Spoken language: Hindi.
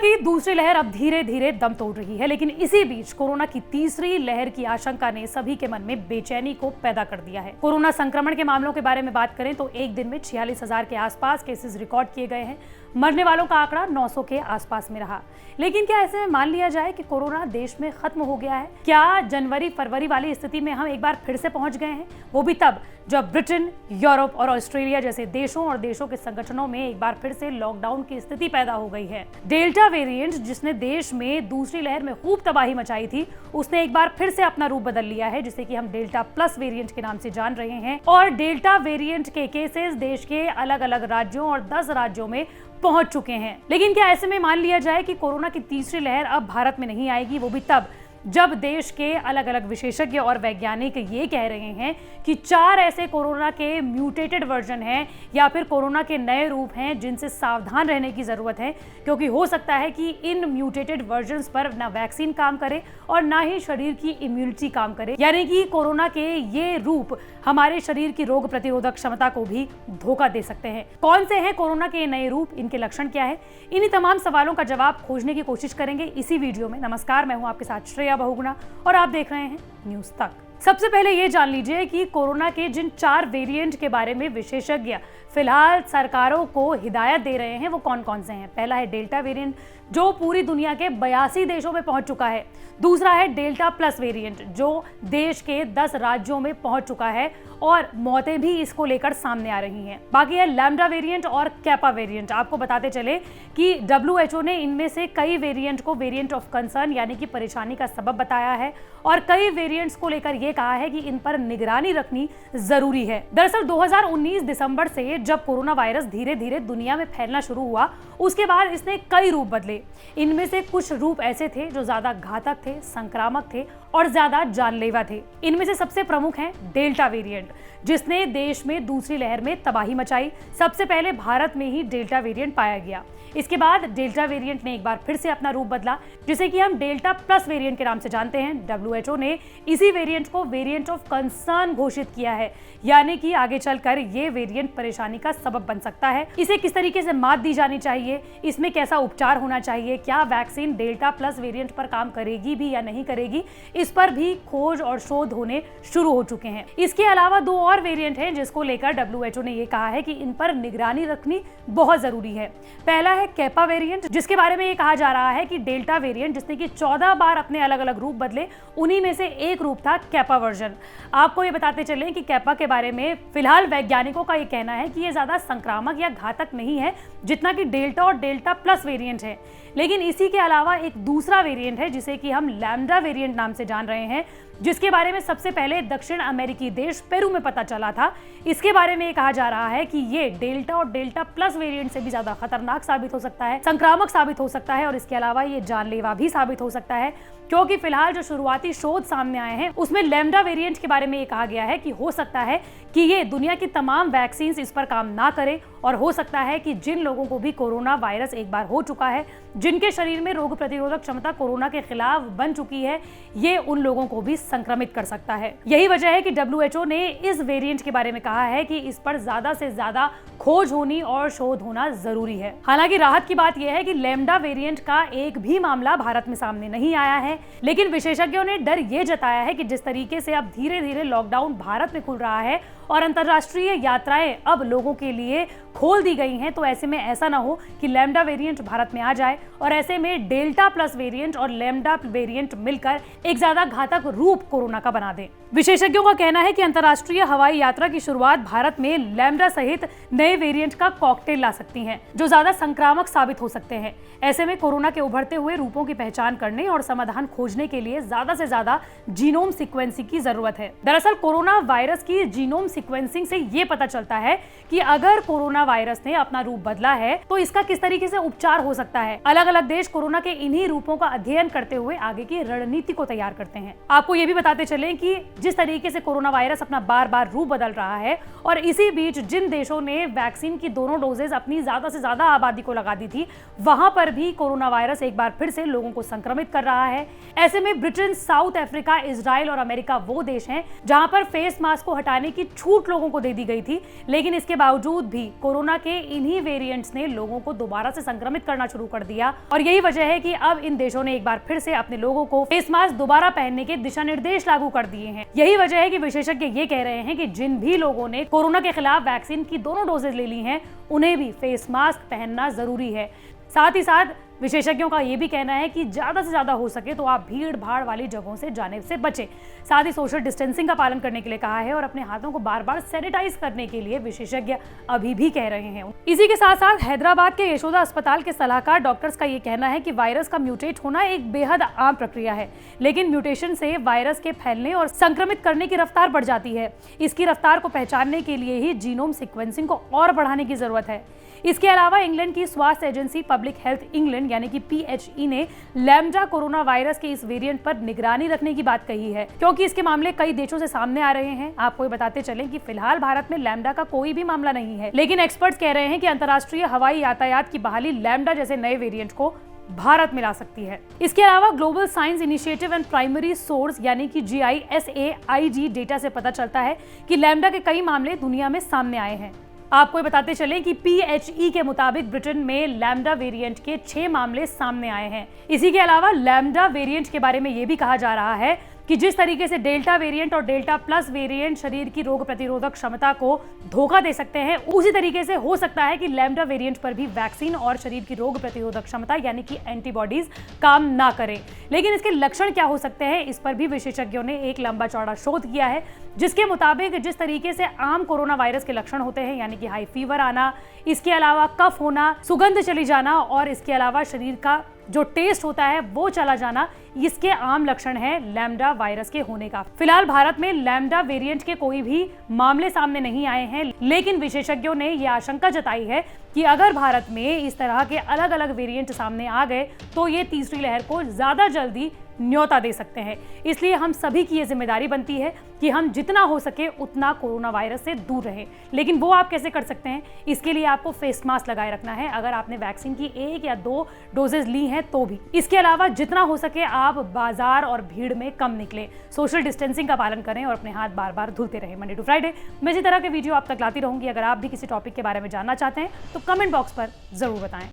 की दूसरी लहर अब धीरे धीरे दम तोड़ रही है, लेकिन इसी बीच कोरोना की तीसरी लहर की आशंका ने सभी के मन में बेचैनी को पैदा कर दिया है। कोरोना संक्रमण के मामलों के बारे में बात करें तो एक दिन में 46,000 के आसपास केसेस रिकॉर्ड किए गए हैं। मरने वालों का आंकड़ा 900 के आसपास में रहा। लेकिन क्या ऐसे में मान लिया जाए कि कोरोना देश में खत्म हो गया है? क्या जनवरी फरवरी वाली स्थिति में हम एक बार फिर से पहुंच गए हैं? वो भी तब जब ब्रिटेन, यूरोप और ऑस्ट्रेलिया जैसे देशों और देशों के संगठनों में एक बार फिर से लॉकडाउन की स्थिति पैदा हो गई है। डेल्टा वेरिएंट, जिसने देश में दूसरी लहर में खूब तबाही मचाई थी, उसने एक बार फिर से अपना रूप बदल लिया है, जिसे कि हम डेल्टा प्लस वेरिएंट के नाम से जान रहे हैं। और डेल्टा वेरिएंट के केसेस देश के अलग अलग राज्यों और 10 राज्यों में पहुंच चुके हैं। लेकिन क्या ऐसे में मान लिया जाए कि कोरोना की तीसरी लहर अब भारत में नहीं आएगी? वो भी तब जब देश के अलग अलग विशेषज्ञ और वैज्ञानिक ये कह रहे हैं कि 4 ऐसे कोरोना के म्यूटेटेड वर्जन हैं या फिर कोरोना के नए रूप हैं जिनसे सावधान रहने की जरूरत है, क्योंकि हो सकता है कि इन म्यूटेटेड वर्जन्स पर ना वैक्सीन काम करे और ना ही शरीर की इम्यूनिटी काम करे, यानी कि कोरोना के ये रूप हमारे शरीर की रोग प्रतिरोधक क्षमता को भी धोखा दे सकते हैं। कौन से हैं कोरोना के नए रूप, इनके लक्षण क्या है? इन्हीं तमाम सवालों का जवाब खोजने की कोशिश करेंगे इसी वीडियो में। नमस्कार, मैं हूं आपके साथ श्रेया बहुगुणा और आप देख रहे हैं न्यूज तक। सबसे पहले ये जान लीजिए कि कोरोना के जिन 4 वेरिएंट के बारे में विशेषज्ञ फिलहाल सरकारों को हिदायत दे रहे हैं वो कौन कौन से हैं। पहला है डेल्टा वेरिएंट, जो पूरी दुनिया के 82 देशों में पहुंच चुका है। दूसरा है डेल्टा प्लस वेरिएंट, जो देश के 10 राज्यों में पहुंच चुका है और मौतें भी इसको लेकर सामने आ रही हैं। बाकी है लैम्डा वेरिएंट और कैपा वेरिएंट। आपको बताते चले कि WHO ने इनमें से कई वेरिएंट को वेरिएंट ऑफ कंसर्न यानी कि परेशानी का सबब बताया है और कई वेरिएंट्स को लेकर यह कहा है कि इन पर निगरानी रखनी जरूरी है। दरअसल 2019 दिसंबर से जब कोरोना वायरस धीरे धीरे दुनिया में फैलना शुरू हुआ, उसके बाद इसने कई रूप बदले। इनमें से कुछ रूप ऐसे थे जो ज्यादा घातक थे, संक्रामक थे और ज्यादा जानलेवा थे। इनमें से सबसे प्रमुख है डेल्टा वेरिएंट, जिसने देश में दूसरी लहर में तबाही मचाई। सबसे पहले भारत में ही डेल्टा वेरिएंट पाया गया। इसके बाद डेल्टा वेरिएंट ने एक बार फिर से अपना रूप बदला, जिसे कि हम डेल्टा प्लस वेरिएंट के नाम से जानते हैं। WHO ने इसी वेरिएंट को वेरिएंट ऑफ कंसर्न घोषित किया है, यानी कि आगे चलकर ये वेरिएंट परेशानी का सबब बन सकता है। इसे किस तरीके से मात दी जानी चाहिए, इसमें कैसा उपचार होना चाहिए, क्या वैक्सीन डेल्टा प्लस वेरिएंट पर काम करेगी भी या नहीं करेगी, इस पर भी खोज और शोध होने शुरू हो चुके हैं। इसके अलावा 2 और वेरिएंट हैं जिसको लेकर WHO ने यह कहा है कि इन पर निगरानी रखनी बहुत जरूरी है। पहला है कैपा वेरिएंट, जिसके बारे में ये कहा जा रहा है कि डेल्टा वेरिएंट, जिसने कि 14 बार अपने अलग अलग रूप बदले, उन्हीं में से एक रूप था कैपा वर्जन। आपको ये बताते चले कि कैपा के बारे में फिलहाल वैज्ञानिकों का ये कहना है कि ये ज्यादा संक्रामक या घातक नहीं है जितना कि डेल्टा और डेल्टा प्लस वेरिएंट है। लेकिन इसी के अलावा एक दूसरा वेरिएंट है जिसे कि हम लैम्डा वेरिएंट नाम से जान रहे हैं, जिसके बारे में सबसे पहले दक्षिण अमेरिकी देश पेरू में पता चला था। इसके बारे में ये कहा जा रहा है कि ये डेल्टा और डेल्टा प्लस वेरिएंट से भी ज्यादा खतरनाक साबित हो सकता है, संक्रामक साबित हो सकता है और इसके अलावा ये जानलेवा भी साबित हो सकता है, क्योंकि फिलहाल जो शुरुआती शोध सामने आए हैं उसमें लैम्डा वेरिएंट के बारे में ये कहा गया है कि हो सकता है कि ये दुनिया की तमाम वैक्सीन इस पर काम ना करे और हो सकता है कि जिन लोगों को भी कोरोना वायरस एक बार हो चुका है, जिनके शरीर में रोग प्रतिरोधक क्षमता कोरोना के खिलाफ बन चुकी है, ये उन लोगों को भी संक्रमित कर सकता है। यही वजह है कि WHO ने इस वेरिएंट के बारे में कहा है कि इस पर ज्यादा से ज्यादा खोज होनी और शोध होना जरूरी है। हालांकि राहत की बात यह है कि लैम्डा वेरिएंट का एक भी मामला भारत में सामने नहीं आया है, लेकिन विशेषज्ञों ने डर ये जताया है कि जिस तरीके से अब धीरे धीरे लॉकडाउन भारत में खुल रहा है और अंतर्राष्ट्रीय यात्राएं अब लोगों के लिए खोल दी गई हैं, तो ऐसे में ऐसा ना हो कि लैम्डा वेरिएंट भारत में आ जाए और ऐसे में डेल्टा प्लस वेरिएंट और लैम्डा वेरिएंट मिलकर एक ज्यादा घातक रूप कोरोना का बना दे। विशेषज्ञों का कहना है कि अंतर्राष्ट्रीय हवाई यात्रा की शुरुआत भारत में लैम्डा सहित नए वेरिएंट का कॉकटेल ला सकती हैं, जो ज्यादा संक्रामक साबित हो सकते हैं। ऐसे में कोरोना के उभरते हुए रूपों की पहचान करने और समाधान खोजने के लिए ज्यादा से ज्यादा जीनोम सीक्वेंसिंग की जरूरत है। दरअसल कोरोना वायरस की जीनोम सीक्वेंसिंग से ये पता चलता है कि अगर कोरोना वायरस ने अपना रूप बदला है तो इसका किस तरीके से उपचार हो सकता है। अलग अलग देश कोरोना के इन्हीं रूपों का अध्ययन करते हुए आगे की रणनीति को तैयार करते हैं। आपको ये भी बताते चलें कि जिस तरीके से कोरोना वायरस अपना बार बार रूप बदल रहा है और इसी बीच जिन देशों ने वैक्सीन की दोनों डोजेज अपनी ज्यादा से ज्यादा आबादी को लगा दी थी, वहां पर भी कोरोना वायरस एक बार फिर से लोगों को संक्रमित कर रहा है। ऐसे में ब्रिटेन, साउथ अफ्रीका, इजराइल और अमेरिका वो देश हैं जहां पर फेस मास्क को हटाने की छूट लोगों को दे दी गई थी, लेकिन इसके बावजूद भी कोरोना के इन्हीं वेरिएंट्स ने लोगों को दोबारा से संक्रमित करना शुरू कर दिया और यही वजह है कि अब इन देशों ने एक बार फिर से अपने लोगों को फेस मास्क दोबारा पहनने के दिशा निर्देश लागू कर दिए हैं। यही वजह है कि विशेषज्ञ ये कह रहे हैं कि जिन भी लोगों ने कोरोना के खिलाफ वैक्सीन की दोनों डोजेज ले ली हैं, उन्हें भी फेस मास्क पहनना जरूरी है। साथ ही साथ विशेषज्ञों का यह भी कहना है कि ज्यादा से ज्यादा हो सके तो आप भीड़ भाड़ वाली जगहों से जाने से बचें। साथ ही सोशल डिस्टेंसिंग का पालन करने के लिए कहा है और अपने हाथों को बार बार सैनिटाइज करने के लिए विशेषज्ञ अभी भी कह रहे हैं। इसी के साथ साथ हैदराबाद के यशोदा अस्पताल के सलाहकार डॉक्टर्स का ये कहना है कि वायरस का म्यूटेट होना एक बेहद आम प्रक्रिया है, लेकिन म्यूटेशन से वायरस के फैलने और संक्रमित करने की रफ्तार बढ़ जाती है। इसकी रफ्तार को पहचानने के लिए ही जीनोम सीक्वेंसिंग को और बढ़ाने की जरूरत है। इसके अलावा इंग्लैंड की स्वास्थ्य एजेंसी पब्लिक हेल्थ इंग्लैंड यानी कि PHE ने लैम्डा कोरोना वायरस के इस वेरिएंट पर निगरानी रखने की बात कही है, क्योंकि इसके मामले कई देशों से सामने आ रहे हैं। आपको बताते चलें कि फिलहाल भारत में लैम्डा का कोई भी मामला नहीं है, लेकिन एक्सपर्ट्स कह रहे हैं कि अंतर्राष्ट्रीय हवाई यातायात की बहाली लैम्डा जैसे नए वेरिएंट को भारत में ला सकती है। इसके अलावा global science initiative and primary source यानी कि GISAID डेटा से पता चलता है कि लैम्डा के कई मामले दुनिया में सामने आए हैं। आपको ये बताते चलें कि PHE के मुताबिक ब्रिटेन में लैम्डा वेरिएंट के 6 मामले सामने आए हैं। इसी के अलावा लैम्डा वेरिएंट के बारे में ये भी कहा जा रहा है कि जिस तरीके से डेल्टा वेरिएंट और डेल्टा प्लस वेरिएंट शरीर की रोग प्रतिरोधक क्षमता को धोखा दे सकते हैं, उसी तरीके से हो सकता है कि लैम्डा वेरिएंट पर भी वैक्सीन और शरीर की रोग प्रतिरोधक क्षमता यानी कि एंटीबॉडीज काम ना करें। लेकिन इसके लक्षण क्या हो सकते हैं, इस पर भी विशेषज्ञों ने एक लंबा चौड़ा शोध किया है, जिसके मुताबिक जिस तरीके से आम कोरोना वायरस के लक्षण होते हैं यानी कि हाई फीवर आना, इसके अलावा कफ होना, सुगंध चली जाना और इसके अलावा शरीर का जो टेस्ट होता है वो चला जाना, इसके आम लक्षण है लैम्डा वायरस के होने का। फिलहाल भारत में लैम्डा वेरिएंट के कोई भी मामले सामने नहीं आए हैं, लेकिन विशेषज्ञों ने यह आशंका जताई है कि अगर भारत में इस तरह के अलग अलग वेरिएंट सामने आ गए तो ये तीसरी लहर को ज्यादा जल्दी न्योता दे सकते हैं। इसलिए हम सभी की ये जिम्मेदारी बनती है कि हम जितना हो सके उतना कोरोना वायरस से दूर रहें। लेकिन वो आप कैसे कर सकते हैं? इसके लिए आपको फेस मास्क लगाए रखना है अगर आपने वैक्सीन की 1 या 2 डोजेज ली हैं तो भी। इसके अलावा जितना हो सके आप बाजार और भीड़ में कम निकलें, सोशल डिस्टेंसिंग का पालन करें और अपने हाथ बार बार धुलते रहें। मंडे टू फ्राइडे मैं इसी तरह के वीडियो आप तक लाती रहूंगी। अगर आप भी किसी टॉपिक के बारे में जानना चाहते हैं तो कमेंट बॉक्स पर जरूर बताएं।